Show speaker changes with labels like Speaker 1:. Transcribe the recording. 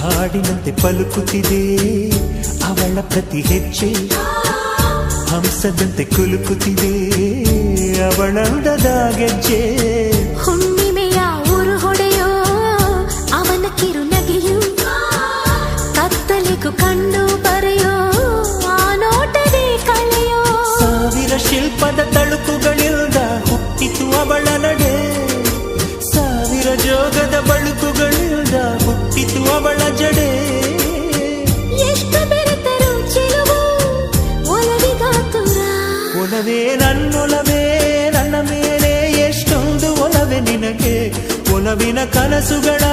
Speaker 1: ಹಾಡಿನಂತೆ ಪಲುಕುತ್ತಿದೆ ಅವಳ ಪ್ರತಿ ಹೆಜ್ಜೆ, ಹಂಸದಂತೆ ಕುಲುಕುತ್ತಿದೆ ಅವಳಂದದ ಗೆಜ್ಜೆ.
Speaker 2: ಹುಣ್ಣಿಮೆಯ ಊರು ಹೊಡೆಯೋ ಅವನ ಕಿರುನಗೆಯು, ಕತ್ತಲಿಗೂ ಕಂಡು ಬರೆಯೋ ಆ ನೋಟವೇ ಕಳೆಯೋ.
Speaker 1: ಸಾವಿರ ಶಿಲ್ಪದ ತಳುಕುಗಳಿಂದ ಹುಟ್ಟಿತು ಅವಳ ನಡೆ, ಸಾವಿರ ಜೋಗದ ಬಳುಕುಗಳಿಂದ ಹುಟ್ಟಿತು ಅವಳ ಜಡೆ.
Speaker 2: ಎಷ್ಟು ಬೆರೆತರು ಚೆಲುವು ಒಲವಿಗಾತುರ,
Speaker 1: ಒಲವೇ ನನ್ನೊಲವೇ ನನ್ನ ಮೇಲೆ ಎಷ್ಟೊಂದು ಒಲವೇ ನಿನಗೆ, ಒಲವಿನ ಕನಸುಗಳ